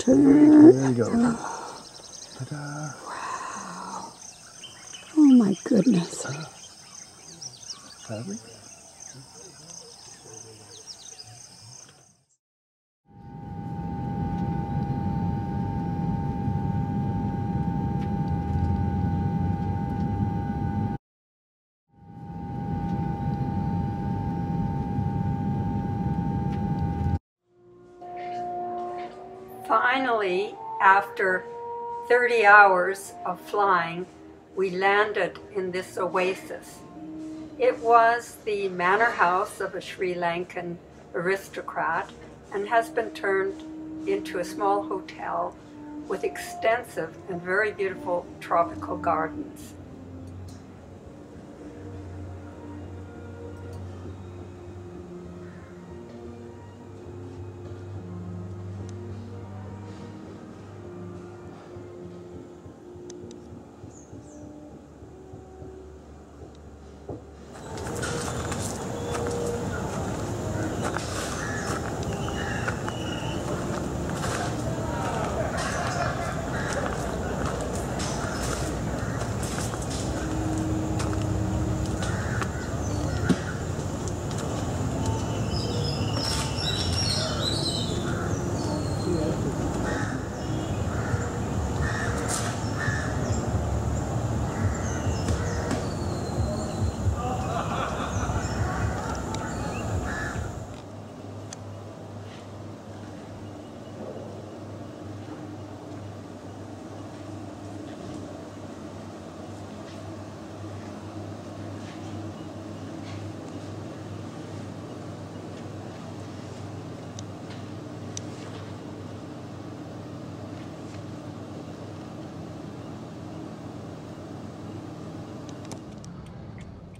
Turn. There you go. Ta-da. Wow. Oh my goodness. Fabric. Finally, after 30 hours of flying, we landed in this oasis. It was the manor house of a Sri Lankan aristocrat and has been turned into a small hotel with extensive and very beautiful tropical gardens.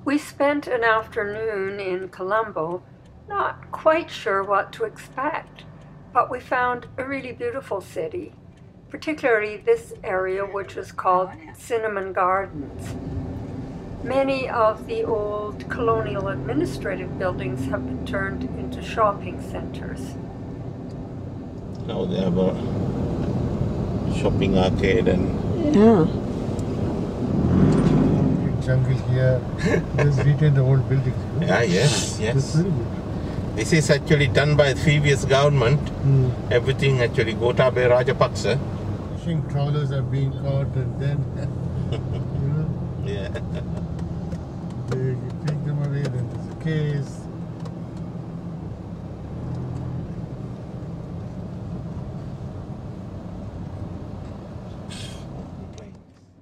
We spent an afternoon in Colombo, not quite sure what to expect, but we found a really beautiful city, particularly this area which was called Cinnamon Gardens. Many of the old colonial administrative buildings have been turned into shopping centers. Now they have a shopping arcade and Yeah. Jungle here. Just retain the old buildings. You know? yes. It's very good. This is actually done by the previous government. Everything actually Gotabaya Rajapaksa. Fishing trawlers are being caught and then, you know, Yeah. they take them away, then there's a case.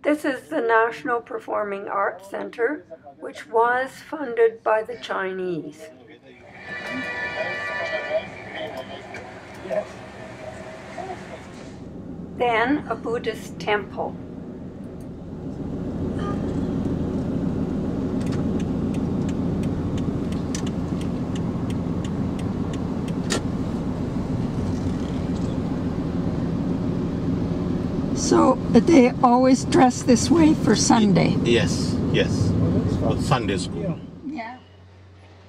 This is the National Performing Arts Center, which was funded by the Chinese. Then a Buddhist temple. So they always dress this way for Sunday. Yes. For Sunday school. Yeah.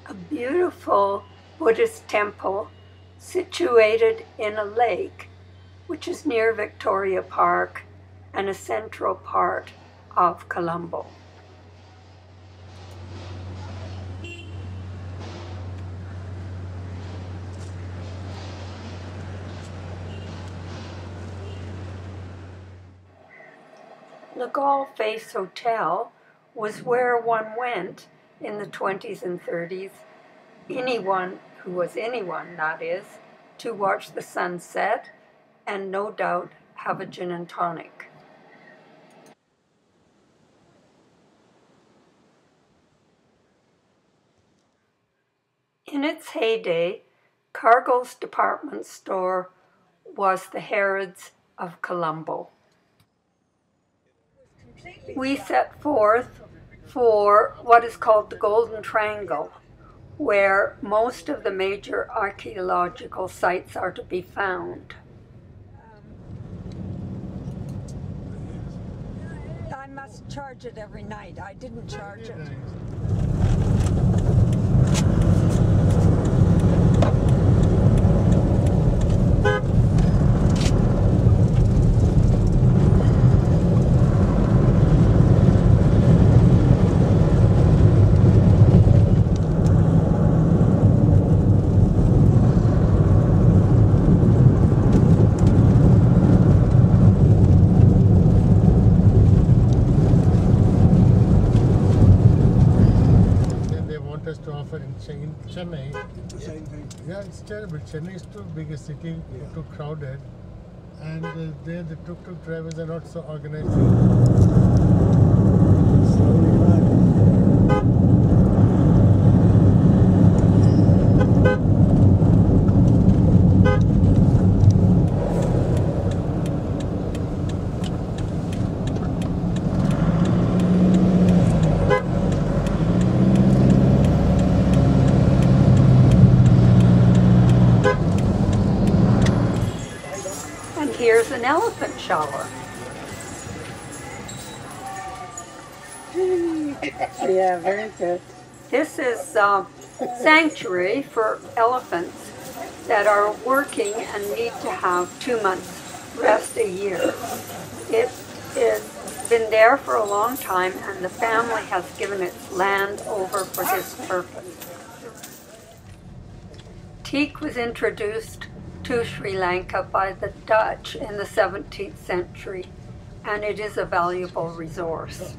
A beautiful Buddhist temple situated in a lake, which is near Victoria Park and a central part of Colombo. Le Gaulle Face Hotel was where one went in the 20s and 30s, anyone who was anyone, that is, to watch the sunset and no doubt have a gin and tonic. In its heyday, Cargill's department store was the Harrods of Colombo. We set forth for what is called the Golden Triangle, where most of the major archaeological sites are to be found. I must charge it every night. I didn't charge it. Same thing. Yeah, it's terrible. Chennai is too big a city, too crowded, and there the tuk-tuk drivers are not so organized. Slowly driving. And here's an elephant shower. Yeah, very good. This is sanctuary for elephants that are working and need to have 2 months rest a year. It has been there for a long time, and the family has given its land over for this purpose. Teak was introduced to Sri Lanka by the Dutch in the 17th century, and it is a valuable resource.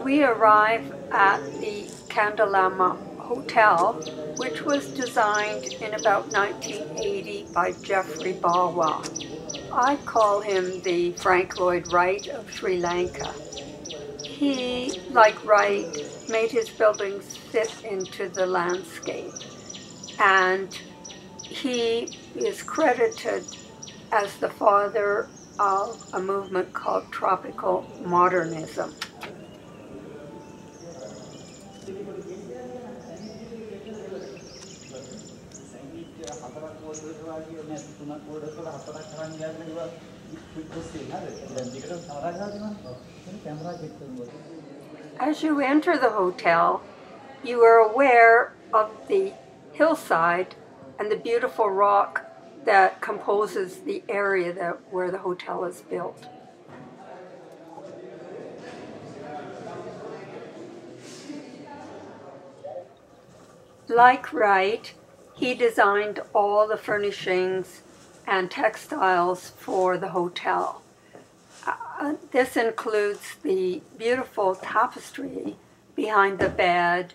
We arrive at the Kandalama Hotel, which was designed in about 1980 by Geoffrey Bawa. I call him the Frank Lloyd Wright of Sri Lanka. He, like Wright, made his buildings fit into the landscape, and he is credited as the father of a movement called tropical modernism. As you enter the hotel, you are aware of the hillside and the beautiful rock that composes the area where the hotel is built. Like Wright, he designed all the furnishings and textiles for the hotel. This includes the beautiful tapestry behind the bed,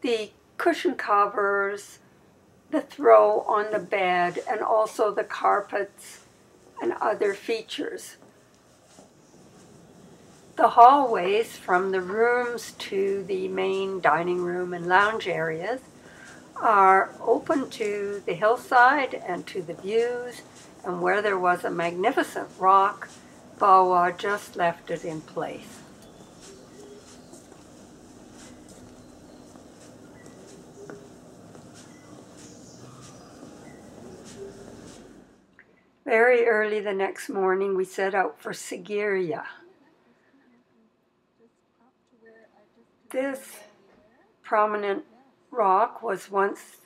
the cushion covers, the throw on the bed, and also the carpets and other features. The hallways from the rooms to the main dining room and lounge areas are open to the hillside and to the views, and where there was a magnificent rock, Bawa just left it in place. Very early the next morning, we set out for Sigiriya. This prominent rock was once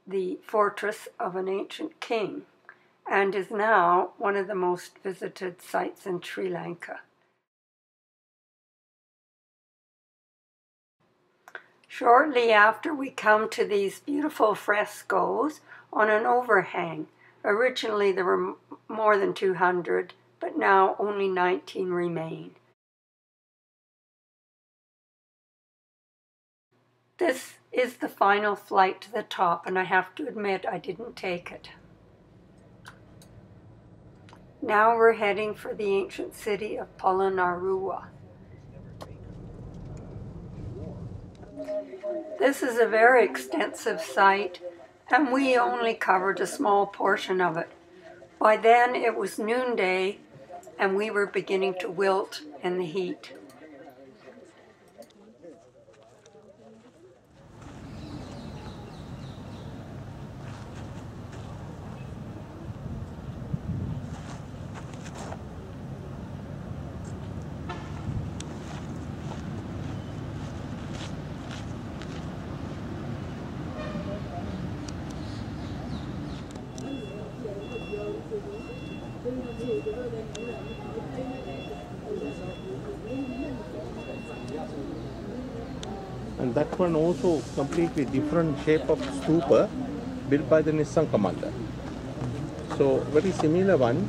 the fortress of an ancient king and is now one of the most visited sites in Sri Lanka. Shortly after, we come to these beautiful frescoes on an overhang. Originally there were more than 200, but now only 19 remain. This is the final flight to the top, and I have to admit I didn't take it. Now we're heading for the ancient city of Polonnaruwa. This is a very extensive site, and we only covered a small portion of it. By then it was noonday, and we were beginning to wilt in the heat. And that one also completely different shape of stupa built by the Nissan commander. So very similar one,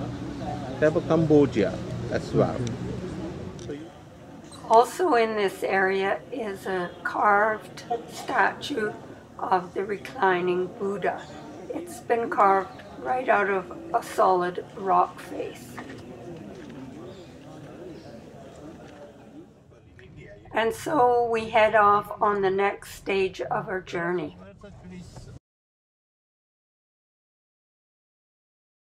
they have a Cambodia as well. So Also in this area is a carved statue of the reclining Buddha. It's been carved right out of a solid rock face. And so we head off on the next stage of our journey.